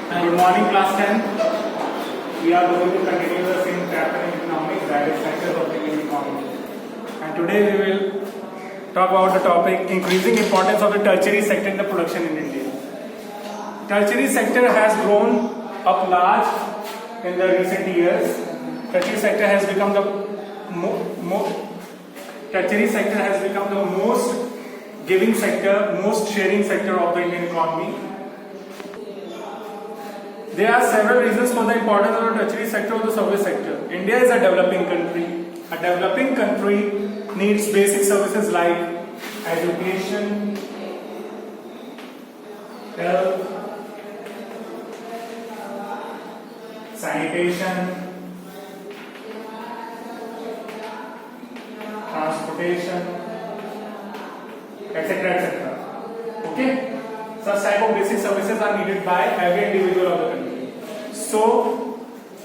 Good morning, class 10. We are going to continue the same chapter in economics, various sectors of the Indian economy. And today we will talk about the topic increasing importance of the tertiary sector in the production in India. Tertiary sector has grown up large in the recent years. Tertiary sector has become the most giving sector, most sharing sector of the Indian economy. There are several reasons for the importance of the tertiary sector of the service sector. India is a developing country. A developing country needs basic services like education, health, sanitation, transportation, etc. etc. Okay? Such type of basic services are needed by every individual of the country. So,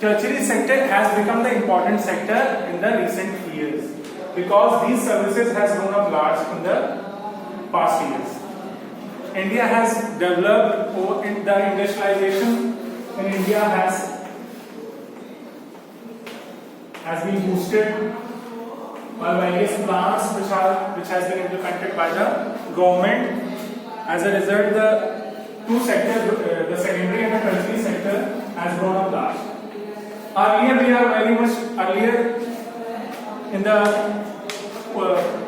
tertiary sector has become the important sector in the recent years because these services has grown up large in the past years. India has developed in the industrialization in India has been boosted by various plans which has been implemented by the government. As a result, the two sectors, the secondary and the tertiary sector, has grown up large. Earlier in the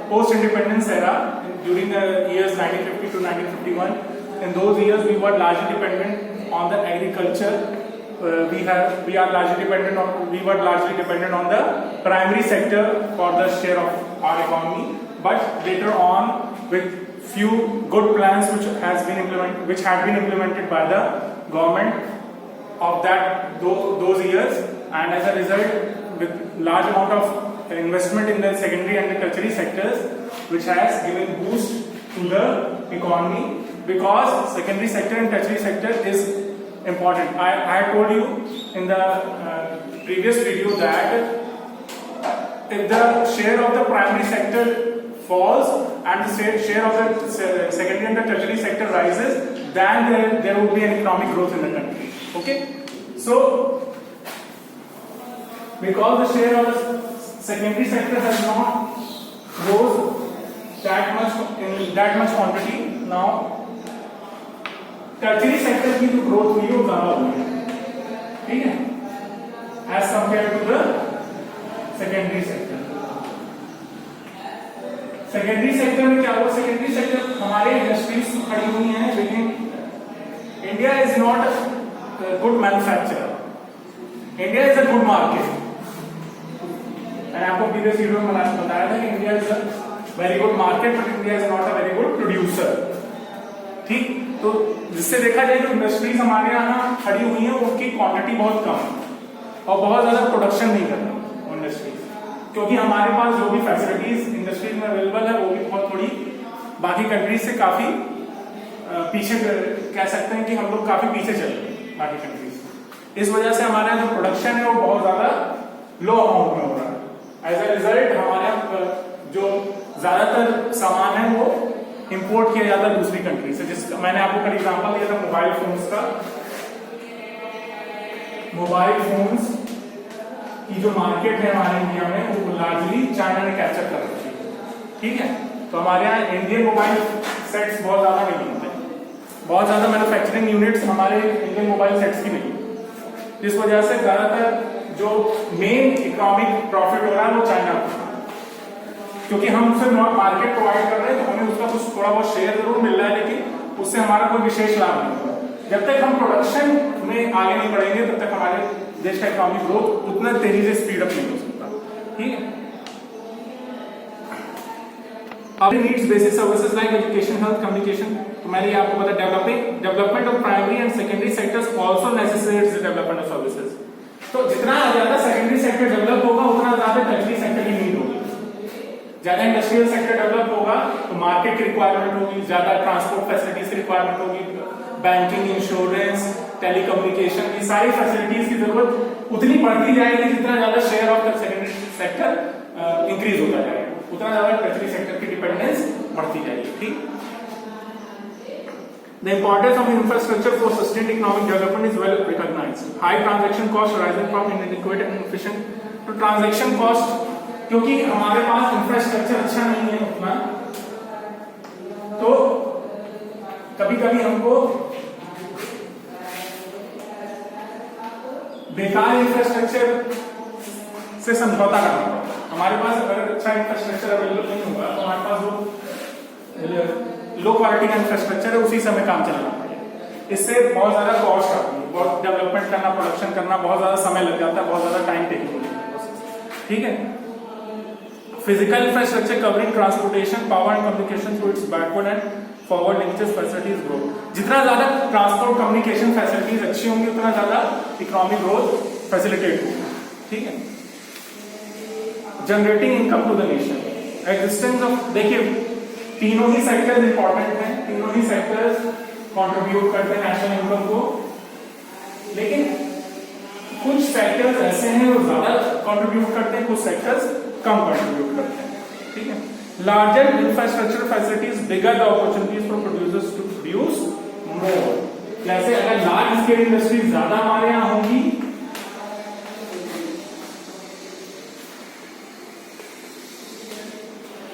post-independence era, during the years 1950 to 1951, in those years we were largely dependent on the agriculture. We were largely dependent on the primary sector for the share of our economy. But later on, with few good plans which had been implemented by the government of those years, and as a result, with large amount of investment in the secondary and the tertiary sectors, which has given boost to the economy, because secondary sector and tertiary sector is important. I told you in the previous video that if the share of the primary sector falls and the share of the secondary and the tertiary sector rises, then there would be an economic growth in the country. Okay? So, because the share of the secondary sector has not rose that much in that much quantity, now tertiary sector की जो growth हुई है वो ज़्यादा हुई है, ठीक है? As compared to the secondary sector. Secondary sector में क्या हुआ? सेकेंडरी सेक्टर हमारे इंडस्ट्रीज खड़ी हुई हैं, लेकिन India is not a good manufacturer. India is a good market. मैंने आपको प्रीवियस वीडियो में बताया था कि India is a very good market but India is not a very good producer. ठीक, तो जिससे देखा जाए जो इंडस्ट्रीज हमारे यहाँ खड़ी हुई हैं उनकी क्वांटिटी बहुत कम है और बहुत ज्यादा प्रोडक्शन नहीं कर रही इंडस्ट्रीज, क्योंकि हमारे पास जो भी फैसिलिटीज इंडस्ट्रीज में अवेलेबल है वो भी बहुत थोड़ी बाकी कंट्रीज से काफी पीछे, कह सकते हैं कि हम लोग काफी पीछे चल रहे हैं बाकी कंट्रीज से. इस वजह से हमारे यहाँ जो प्रोडक्शन है वो बहुत ज्यादा लो अमाउंट में हो रहा है. एज ए रिजल्ट हमारे जो ज्यादातर सामान है वो इंपोर्ट किया जाता है दूसरी कंट्री से. जिस मैंने आपको कल एग्जाम्पल दिया था मोबाइल फोन्स का. मोबाइल फोन्स की जो मार्केट है हमारे इंडिया में वो लार्जली चाइना ने कैप्चर कर रखी है. ठीक है, तो हमारे यहाँ इंडियन मोबाइल सेट्स बहुत ज्यादा नहीं बनते, बहुत ज्यादा मैन्युफैक्चरिंग यूनिट्स हमारे इंडियन मोबाइल सेट्स की नहीं. जिस वजह से ज्यादातर जो मेन इकोनॉमिक प्रॉफिट हो रहा है वो चाइना को, क्योंकि हम उसे मार्केट प्रोवाइड कर रहे हैं तो हमें उसका कुछ थोड़ा बहुत शेयर जरूर मिल रहा है, लेकिन उससे हमारा कोई विशेष लाभ नहीं होगा. जब तक हम प्रोडक्शन में आगे नहीं बढ़ेंगे तब तक हमारे देश का इकोनॉमिक ग्रोथ उतना तेजी से स्पीड अप नहीं हो सकता. ठीक है, अब needs basic services like education, health, communication. तो मैंने आपको बताया development of primary and secondary sectors also necessitates the development of services. तो जितना ज्यादा सेकेंडरी सेक्टर डेवलप होगा उतना ज्यादा टर्शियरी सेक्टर की नीड होगी. ज्यादा इंडस्ट्रियल सेक्टर डेवलप होगा तो मार्केट की रिक्वायरमेंट होगी, ज्यादा ट्रांसपोर्ट फैसिलिटीज की रिक्वायरमेंट होगी, बैंकिंग, इंश्योरेंस, टेलीकम्युनिकेशन, ये सारी फैसिलिटीज की जरूरत उतनी बढ़ती जाएगी जितना ज्यादा share of the secondary sector increase होता जाएगा, उतना ज्यादा टर्शियरी सेक्टर की डिपेंडेंस बढ़ती जाएगी. ठीक, The importance of infrastructure for sustained sustained economic development is well recognized. High transaction cost arising from inadequate and inefficient. तो transaction cost क्योंकि हमारे पास इंफ्रास्ट्रक्चर अच्छा नहीं है उतना, तो कभी-कभी हमको बेकार इंफ्रास्ट्रक्चर से समझौता करना पड़ता है। हमारे पास अगर अच्छा इंफ्रास्ट्रक्चर अवेलेबल नहीं होगा तो हमारे पास जो लो क्वालिटी का इंफ्रास्ट्रक्चर है उसी से हमें काम चलाना पड़ेगा। इससे बहुत ज्यादा कॉस्ट आती है, बहुत डेवलपमेंट करना, प्रोडक्शन करना बहुत ज्यादा समय लग जाता है, बहुत ज्यादा टाइम टेकिंग होती है। ठीक है, physical infrastructure covering transportation, power and communication through it's backward and forward linkage facilities grow. जितना ज्यादा ट्रांसपोर्ट कम्युनिकेशन फैसिलिटीज अच्छी होंगी उतना ज्यादा इकोनॉमिक ग्रोथ फैसिलिटेट होगी। ठीक है, generating income to the nation, existence of, देखिए तीनों ही सेक्टर्स इंपॉर्टेंट हैं, तीनों ही सेक्टर्स कंट्रीब्यूट करते हैं नेशनल इनकम को, लेकिन कुछ सेक्टर्स ऐसे हैं जो ज्यादा कंट्रीब्यूट करते हैं, कुछ सेक्टर्स कम कंट्रीब्यूट करते हैं। ठीक है, larger infrastructure facilities bigger the opportunities for producers to produce more. जैसे अगर लार्ज स्केल इंडस्ट्रीज ज्यादा हमारे यहाँ होंगी,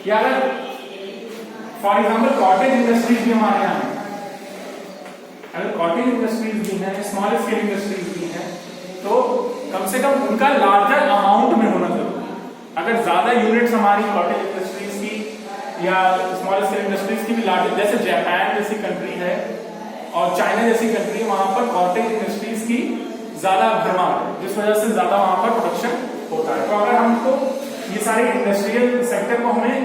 या अगर फॉर एग्जाम्पल कॉटेज इंडस्ट्रीज भी हमारे यहाँ है, अगर कॉटेज इंडस्ट्रीज भी हैं, स्मॉल स्केल इंडस्ट्रीज भी हैं, तो कम से कम उनका लार्जर अमाउंट में होना जरूरी है। अगर ज्यादा यूनिट्स हमारी कॉटेज इंडस्ट्रीज की या स्मॉल स्केल इंडस्ट्रीज की भी लार्जर, जैसे जापान जैसी कंट्री है और चाइना जैसी कंट्री, वहां पर कॉटेज इंडस्ट्रीज की ज्यादा भरमार है, जिस वजह से ज्यादा वहां पर प्रोडक्शन होता है। तो अगर हमको ये सारे इंडस्ट्रियल सेक्टर को हमें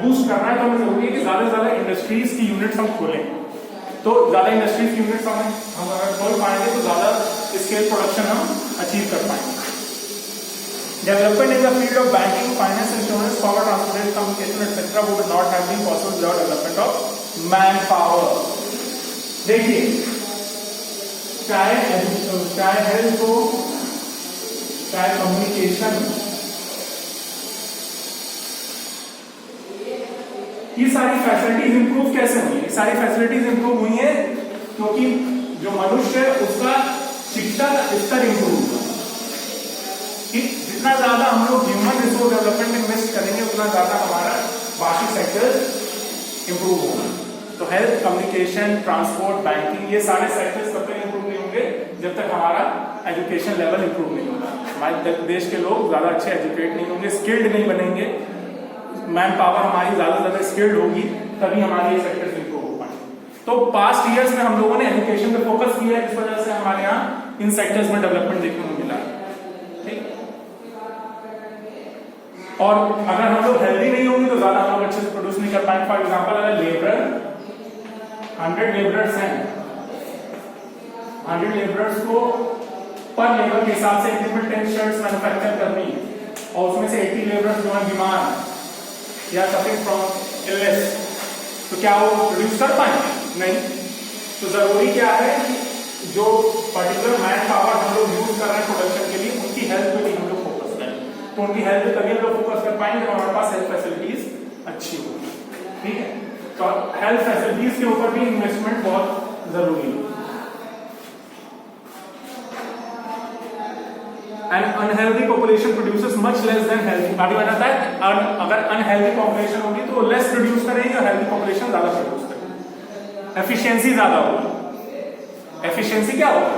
बूस्ट करना है तो हमें जरूरी है कि ज्यादा से ज्यादा इंडस्ट्रीज की यूनिट्स हम खोलें। तो ज्यादा इंडस्ट्रीज की यूनिट्स हम अगर खोल पाएंगे तो ज्यादा स्केल प्रोडक्शन हम अचीव कर पाएंगे। Development in the field of banking, finance, insurance, power, transportation, communication etcetera would not have been possible without development of man power. देखिए, चाहे हेल्थ हो, चाहे कम्युनिकेशन, ये सारी फैसिलिटीज इंप्रूव कैसे हुई? ये सारी फैसिलिटीज इंप्रूव हुई है क्योंकि जो मनुष्य है उसका शिक्षा का स्तर इंप्रूव हुआ। कि जितना ज्यादा हम लोग ह्यूमन रिसोर्स डेवलपमेंट में इन्वेस्ट करेंगे उतना ज्यादा हमारा बाकी सेक्टर इंप्रूव होगा। तो हेल्थ, कम्युनिकेशन, ट्रांसपोर्ट, बैंकिंग, ये सारे सेक्टर्स तब तक इंप्रूव नहीं होंगे जब तक हमारा एजुकेशन लेवल इंप्रूव नहीं होगा। हमारे देश के लोग ज्यादा अच्छे एजुकेट नहीं होंगे, स्किल्ड नहीं बनेंगे, मैन पावर हमारी ज्यादा स्किल्ड होगी, तभी हमारे ये सेक्टर्स इंप्रूव हो पाएंगे। तो पास्ट ईयर्स में हम लोगों ने एजुकेशन पे फोकस किया है, जिस वजह से हमारे यहाँ इन सेक्टर्स में डेवलपमेंट देखने को मिला। ठीक, और अगर हम लोग हेल्दी नहीं होंगे तो ज्यादा हम लोग अच्छे से प्रोड्यूस नहीं कर पाएंगे। फॉर एग्जाम्पल, अगर लेबर 100 लेबरर्स हैं, 100 लेबरर्स को पर लेबर के हिसाब से इक्विपमेंट 10 शर्ट्स मैन्युफैक्चर करनी है और उसमें से 80 लेबरर्स जो है बीमार या सफरिंग फ्रॉम इलनेस, तो क्या वो प्रोड्यूस कर पाएंगे? नहीं। तो जरूरी क्या है कि जो पर्टिकुलर मैन पावर हम लोग यूज कर रहे हैं प्रोडक्शन के लिए, उनकी हेल्थ पे भी हम लोग फोकस करें। तो उनकी हेल्थ पे तभी हम लोग फोकस कर पाएंगे जब हमारे पास हेल्थ फैसिलिटीज अच्छी होगी। ठीक है, तो हेल्थ फैसिलिटीज के ऊपर भी इन्वेस्टमेंट बहुत जरूरी है। An unhealthy population produces much less than healthy। अभी बताता है अगर अनहेल्दी पॉपुलेशन होगी तो लेस प्रोड्यूस करेगी और हेल्दी पॉपुलेशन ज्यादा प्रोड्यूस करेगी। एफिशिएंसी ज्यादा होगी। एफिशिएंसी क्या होगा?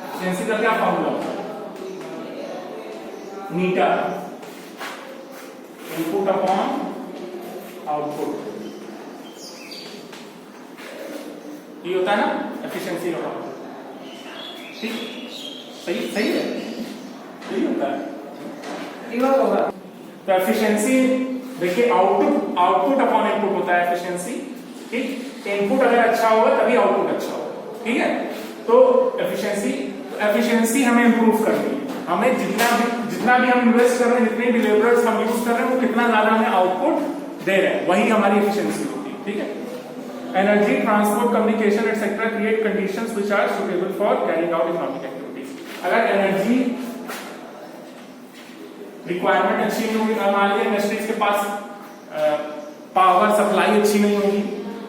एफिशिएंसी का क्या फॉर्मूला होता है? नीटा, इनपुट अपॉन आउटपुट, ये होता है ना एफिशिएंसी का फॉर्मूला। ठीक, सही है, यही होता है। होगा तो एफिशिएंसी, देखिए आउटपुट अपॉन इनपुट होता है एफिशिएंसी। ठीक, इनपुट अगर अच्छा होगा तभी आउटपुट अच्छा होगा। ठीक है, तो एफिशिएंसी हमें इंप्रूव करनी है। हमें जितना भी हम इन्वेस्ट कर रहे हैं, जितने भी लेबरर्स हम यूज कर रहे हैं, वो कितना ज्यादा हमें आउटपुट दे रहे हैं, वही हमारी एफिशिएंसी होती है। ठीक है, energy, transport, communication etcetera create conditions which are suitable for carrying out economic activities. अगर एनर्जी रिक्वायरमेंट अच्छी नहीं होगी, मान लीजिए इंडस्ट्रीज के पास पावर सप्लाई अच्छी नहीं होगी,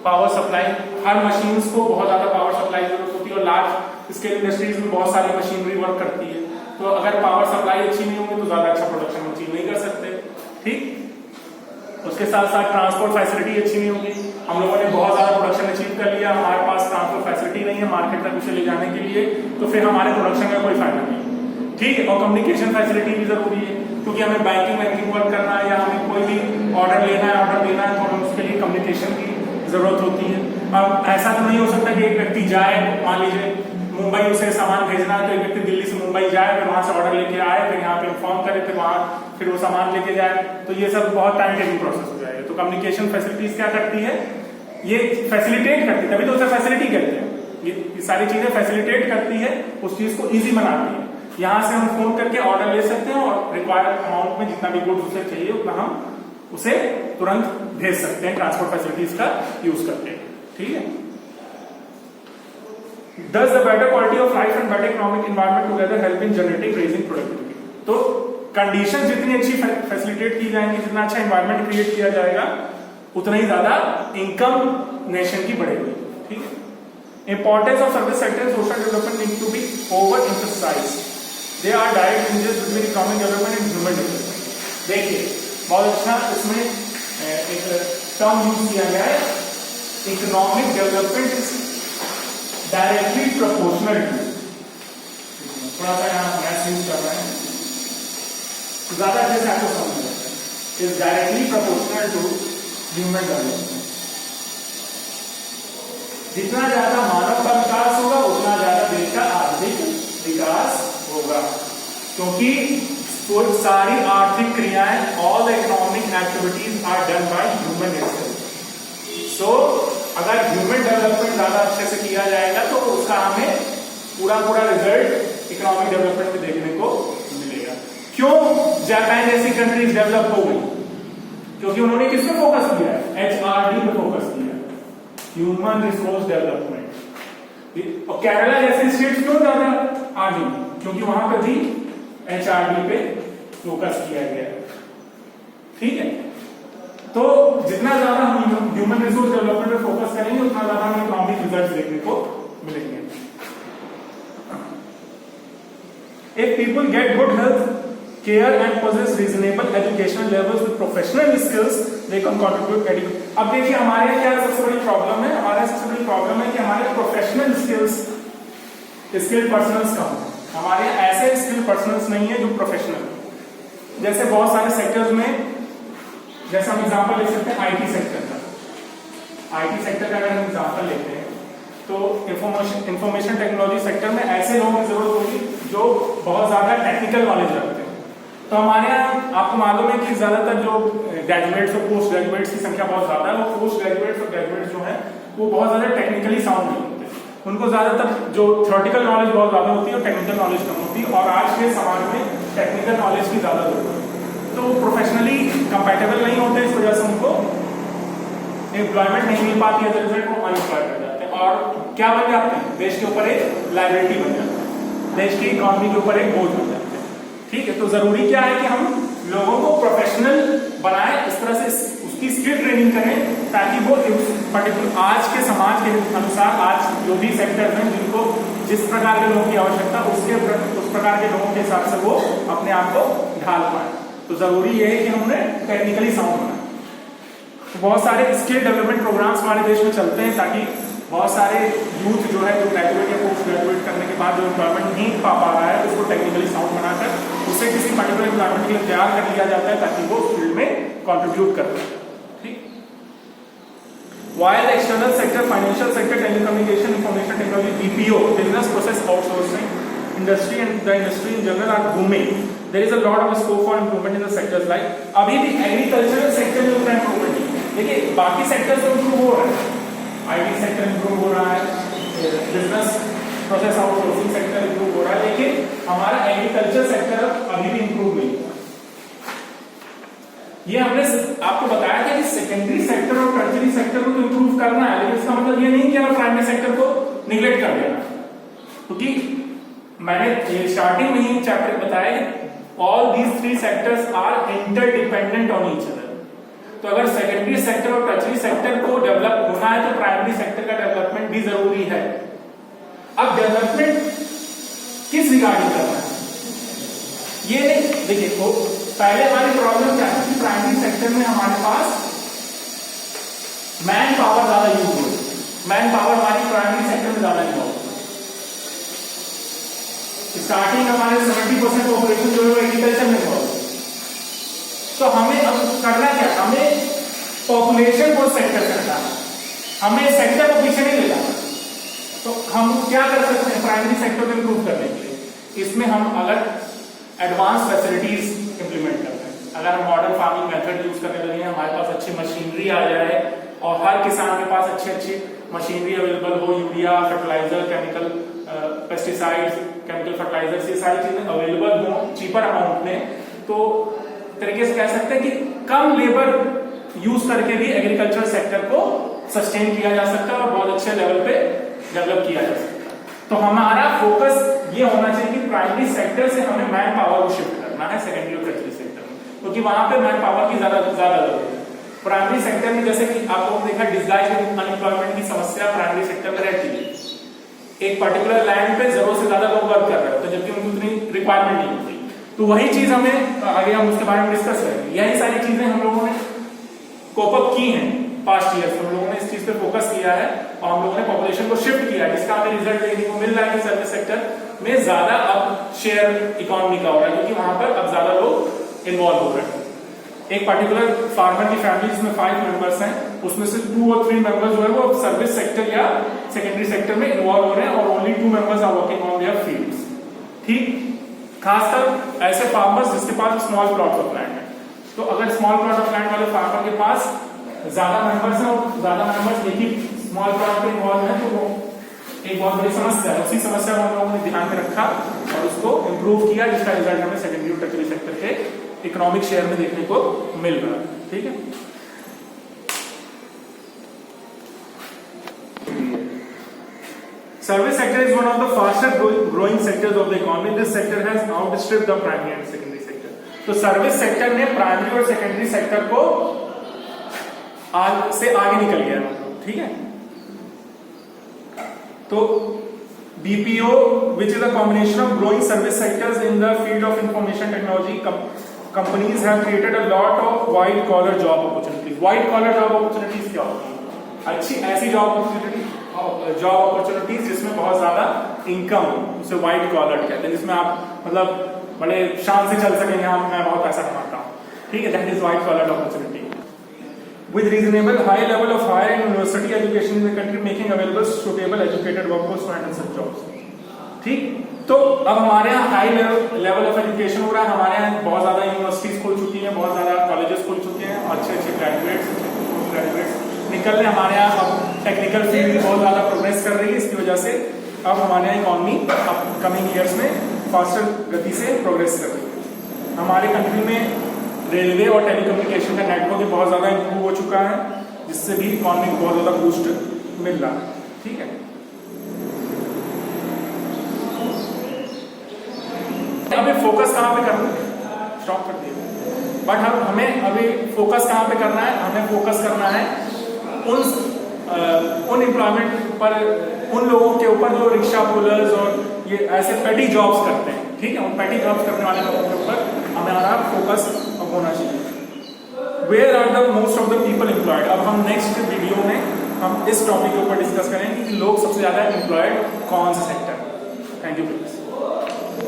पावर सप्लाई, हर मशीन्स को बहुत ज्यादा power supply large scale industries में बहुत सारी मशीनरी वर्क करती है, तो अगर पावर सप्लाई अच्छी नहीं होगी तो ज्यादा अच्छा प्रोडक्शन अचीव नहीं कर सकते। ठीक, उसके साथ साथ ट्रांसपोर्ट फैसिलिटी अच्छी नहीं होगी। हम लोगों ने बहुत ज्यादा प्रोडक्शन अचीव कर लिया, हमारे पास ट्रांसपोर्ट फैसिलिटी नहीं है मार्केट तक उसे ले जाने के लिए, तो फिर हमारे प्रोडक्शन का कोई फायदा नहीं। ठीक है, और कम्युनिकेशन फैसिलिटी भी जरूरी है, क्योंकि हमें बैंकिंग वर्क करना है या हमें कोई भी ऑर्डर लेना है, ऑर्डर देना है, तो हमें उसके लिए कम्युनिकेशन की जरूरत होती है। अब ऐसा तो नहीं हो सकता कि एक व्यक्ति जाए, मान लीजिए मुंबई उसे सामान भेजना है, तो एक व्यक्ति दिल्ली से मुंबई जाए, फिर वहां से ऑर्डर लेके आए, फिर यहाँ पे इन्फॉर्म करे, फिर वहां फिर वो सामान लेके जाए, तो ये सब बहुत टाइम टेकिंग प्रोसेस हो जाएगा। तो कम्युनिकेशन फैसिलिटीज क्या करती है, ये फैसिलिटेट करती है, तभी तो उसे फैसिलिटी कहते हैं। ये सारी चीजें फैसिलिटेट करती है, उस चीज को ईजी बनाती है। यहाँ से हम फोन करके ऑर्डर ले सकते हैं और रिक्वायर्ड अमाउंट में जितना भी गुड्स उसे चाहिए उतना हम उसे तुरंत भेज सकते हैं ट्रांसपोर्ट फैसिलिटीज का यूज करके। ठीक है, Does the better quality of life and better economic environment together help in generating raising productivity? तो कंडीशन जितनी अच्छी फैसिलिटेट की जाएंगी, जितना अच्छा एनवायरनमेंट क्रिएट किया जाएगा, उतना ही ज्यादा इनकम नेशन की बढ़ेगी। ठीक है, importance of service sector and social development need to be over emphasised. There are direct linkage between economic development and human development. देखिए बहुत अच्छा इसमें एक टर्म यूज किया गया है, economic development directly proportional to, थोड़ा सा यहाँ मैथ यूज कर रहे हैं तो ज्यादा अच्छे से आपको समझ में is directly proportional to human development. जितना ज्यादा मानव का विकास होगा उतना ज्यादा देश का आर्थिक विकास होगा, क्योंकि सारी आर्थिक क्रियाएं, all the economic activities are done by human nature. So अगर ह्यूमन डेवलपमेंट ज्यादा अच्छे से किया जाएगा तो उसका हमें पूरा रिजल्ट इकोनॉमिक डेवलपमेंट में देखने को मिलेगा। क्यों जापान जैसी कंट्रीज डेवलप हो गई? क्योंकि उन्होंने किस पे फोकस किया है? HRD पे फोकस किया है, ह्यूमन रिसोर्स डेवलपमेंट। और केरला जैसे स्टेट क्यों ज्यादा आगे? क्योंकि वहां पर भी HRD पे फोकस किया गया है। ठीक है, तो जितना ज्यादा हम ह्यूमन रिसोर्स डेवलपमेंट पे फोकस करेंगे उतना ज्यादा हमें इकोनॉमिक रिजल्ट्स देखने को मिलेंगे। If people get good health care and possess reasonable educational levels with professional skills, they can contribute adequately. अब देखिए हमारे क्या सबसे बड़ी प्रॉब्लम है, हमारे सबसे बड़ी प्रॉब्लम है कि हमारे प्रोफेशनल स्किल्ड पर्सनल्स कम है। हमारे ऐसे स्किल्ड पर्सनल्स नहीं है जो प्रोफेशनल। जैसे बहुत सारे सेक्टर्स में, जैसे हम एग्जांपल ले सकते हैं आईटी सेक्टर का। आईटी सेक्टर का अगर हम एग्जांपल लेते हैं तो इंफॉर्मेशन टेक्नोलॉजी सेक्टर में ऐसे लोगों की जरूरत होगी जो बहुत ज्यादा टेक्निकल नॉलेज रखते हैं। तो हमारे यहाँ आपको मालूम है कि ज्यादातर जो ग्रेजुएट्स और पोस्ट ग्रेजुएट्स की संख्या बहुत ज्यादा है, वो पोस्ट ग्रेजुएट्स और ग्रेजुएट्स जो है वो बहुत ज्यादा टेक्निकली साउंड नहीं होते। उनको ज्यादातर जो थ्योरेटिकल नॉलेज बहुत ज्यादा होती है और टेक्निकल नॉलेज कम होती है, और आज के समाज में टेक्निकल नॉलेज की ज्यादा जरूरत है। तो वो प्रोफेशनली कंपैटिबल नहीं होते, इस वजह से उनको एम्प्लॉयमेंट नहीं मिल पाती है, तो रिजल्ट वो अनएम्प्लॉयड रह जाते हैं और क्या बन जाते हैं? देश के ऊपर एक लायबिलिटी बन जाते हैं, देश की इकोनॉमी के ऊपर एक बोझ बन जाते हैं। ठीक है, तो जरूरी क्या है कि हम लोगों को प्रोफेशनल बनाए, इस तरह से उसकी स्किल ट्रेनिंग करें ताकि वो पर्टिकुलर आज के समाज के अनुसार आज जो भी सेक्टर हैं जिनको जिस प्रकार के लोगों की आवश्यकता उस प्रकार के लोगों के हिसाब से वो अपने आप को ढाल पाए। तो जरूरी ये है कि हमने टेक्निकली साउंड बनाए। तो बहुत सारे स्किल डेवलपमेंट प्रोग्राम्स हमारे देश में चलते हैं ताकि बहुत सारे यूथ जो है जो ग्रेजुएट या पोस्ट ग्रेजुएट करने के बाद जो एम्प्लॉयमेंट नहीं पा रहा है उसको टेक्निकली साउंड बनाकर उसे किसी पर्टिकुलर एम्प्लॉयमेंट के लिए तैयार कर लिया जाता है ताकि वो फील्ड में कंट्रीब्यूट कर पाए। ठीक, while the external sector, financial sector, telecommunication, information technology, BPO, business process outsourcing, industry and the industry in general are booming. There is a lot of scope for improvement in the sectors like अभी भी agricultural sector में उतना improvement नहीं है। देखिए बाकी sectors में improve हो रहा है, आईटी सेक्टर इम्प्रूव हो रहा है, business process outsourcing sector improve हो रहा है, लेकिन हमारा एग्रीकल्चर सेक्टर अभी भी इम्प्रूव नहीं हुआ। ये हमने आपको बताया था कि सेकेंडरी सेक्टर और टर्शियरी सेक्टर को तो इम्प्रूव करना है, लेकिन इसका मतलब ये नहीं कि हमें प्राइमरी सेक्टर को निगलेक्ट कर देना, क्योंकि मैंने स्टार्टिंग में ही चैप्टर बताया कि all these three sectors are interdependent on each other. तो अगर सेकेंडरी सेक्टर और टर्शियरी सेक्टर को डेवलप होना है तो प्राइमरी सेक्टर का डेवलपमेंट भी जरूरी है। अब डेवलपमेंट किस रिगार्डिंग करना है ये नहीं, देखिए तो पहले हमारी प्रॉब्लम क्या है कि प्राइमरी सेक्टर में हमारे पास मैन पावर ज्यादा यूज हो, मैन पावर हमारी प्राइमरी सेक्टर में ज्यादा यूज हो। स्टार्टिंग हमारे 70% पॉपुलेशन जो है वो एग्रीकल्चर में हो, तो हमें अब करना क्या, हमें पॉपुलेशन को सेक्टर करना है, हमें सेक्टर को पीछे नहीं ले जाना। तो हम क्या कर सकते हैं प्राइमरी सेक्टर को इंप्रूव करने के लिए, इसमें हम अगर एडवांस फैसिलिटीज इंप्लीमेंट करते हैं, अगर हम मॉडर्न फार्मिंग मेथड यूज करने लगे, हमारे पास अच्छी मशीनरी आ जाए और हर किसान के पास अच्छी अच्छी मशीनरी अवेलेबल हो, urea, fertiliser, chemical pesticides, chemical fertilisers, ये सारी चीजें अवेलेबल हो चीपर अमाउंट में, तो तरीके से कह सकते हैं कि कम लेबर यूज करके भी एग्रीकल्चर सेक्टर को सस्टेन किया जा सकता है और बहुत अच्छे लेवल पे डेवलप किया जा सकता है। तो हमारा फोकस ये होना चाहिए कि प्राइमरी सेक्टर से हमें मैन पावर को शिफ्ट करना है सेकेंडरी और टर्शियरी सेक्टर में, क्योंकि वहां पे मैन पावर की ज्यादा जरूरत है। प्राइमरी सेक्टर में जैसे कि आप लोगों ने देखा डिसगाइज्ड अनएम्प्लॉयमेंट की समस्या प्राइमरी सेक्टर में रहती है, एक पर्टिकुलर लैंड पे जरूरत से ज्यादा लोग वर्क कर रहे होते हैं जबकि उनकी उतनी रिक्वायरमेंट नहीं होती। तो वही चीज हमें आगे हम उसके बारे में डिस्कस करेंगे। यही सारी चीजें हम लोगों ने कोप अप की हैं पास्ट ईयर्स, हम लोगों ने इस चीज पे फोकस किया है और हम लोगों ने पॉपुलेशन को शिफ्ट किया है, जिसका हमें रिजल्ट देखने को मिल रहा है कि सर्विस सेक्टर में ज्यादा अब शेयर इकोनॉमी का हो रहा है, क्योंकि वहां पर अब ज्यादा लोग इन्वॉल्व हो रहे हैं। एक पर्टिकुलर फार्मर की फैमिली जिसमें 5 मेंबर्स हैं, उसमें से 2 और 3 मेंबर्स जो है वो सर्विस सेक्टर या सेकेंडरी सेक्टर में इन्वॉल्व हो रहे हैं और only 2 members are working on their fields. ठीक, खासकर ऐसे फार्मर्स जिसके पास स्मॉल प्लॉट ऑफ लैंड है। तो अगर स्मॉल प्लॉट ऑफ लैंड वाले फार्मर के पास ज्यादा मेंबर्स हैं और ज्यादा मेंबर्स एक ही स्मॉल प्लॉट पे इन्वॉल्व हैं, तो वो एक बहुत बड़ी समस्या है। उसी समस्या को हम लोगों ने ध्यान में रखा और उसको इम्प्रूव किया, जिसका रिजल्ट हमें सेकेंडरी और टर्शियरी सेक्टर के इकोनॉमिक शेयर में देखने को मिल रहा है। ठीक है, service sector is one of the fastest growing sectors of the economy. This sector has outstripped the primary and secondary sector. तो सर्विस सेक्टर ने प्राइमरी और सेकेंडरी सेक्टर को से आगे निकल गया। ठीक है, तो BPO, which is a combination of growing service sectors in the field of information technology, companies have created a lot of white collar job opportunities. White collar job opportunities क्या होती है? अच्छी ऐसी जॉब अपॉर्चुनिटीज जिसमें बहुत ज्यादा income हो, उसे व्हाइट कॉलर कहते हैं, जिसमें आप मतलब बड़े शान से चल सकेंगे, हम मैं बहुत पैसा कमाता हूँ। ठीक है, that is white collar opportunity with reasonable high level of higher and university education in the country, making available suitable educated workforce to handle such jobs. ठीक, तो अब हमारे यहाँ हाई लेवल ऑफ एजुकेशन हो रहा है, हमारे यहाँ बहुत ज्यादा यूनिवर्सिटीज खुल चुकी हैं, बहुत ज्यादा कॉलेजेस खुल चुके हैं, अच्छे अच्छे ग्रेजुएट्स निकल रहे। हमारे यहाँ अब टेक्निकल फील्ड बहुत ज्यादा प्रोग्रेस कर रही है, इसकी वजह से अब हमारे यहाँ इकोनॉमी अब कमिंग ईयर्स में फास्टर गति से प्रोग्रेस कर रही है। हमारे कंट्री में रेलवे और टेलीकम्युनिकेशन का नेटवर्क भी बहुत ज्यादा इंप्रूव हो चुका है, जिससे भी इकोनॉमी को बहुत ज्यादा बूस्ट मिल रहा है। ठीक है, अभी फोकस कहाँ पे करना है, स्टॉप कर दिया, बट हमें अभी फोकस कहाँ पे करना है, हमें फोकस करना है उन एम्प्लॉयमेंट पर, उन लोगों के ऊपर जो रिक्शा पुलर्स और ये ऐसे पेटी जॉब्स करते हैं। ठीक है, उन पेटी जॉब्स करने वाले लोगों के ऊपर हमारा फोकस होना चाहिए। Where are the most of the people employed. अब हम नेक्स्ट वीडियो में हम इस टॉपिक के ऊपर डिस्कस करेंगे कि लोग सबसे ज्यादा एम्प्लॉयड कौन से सेक्टर। Thank you friends.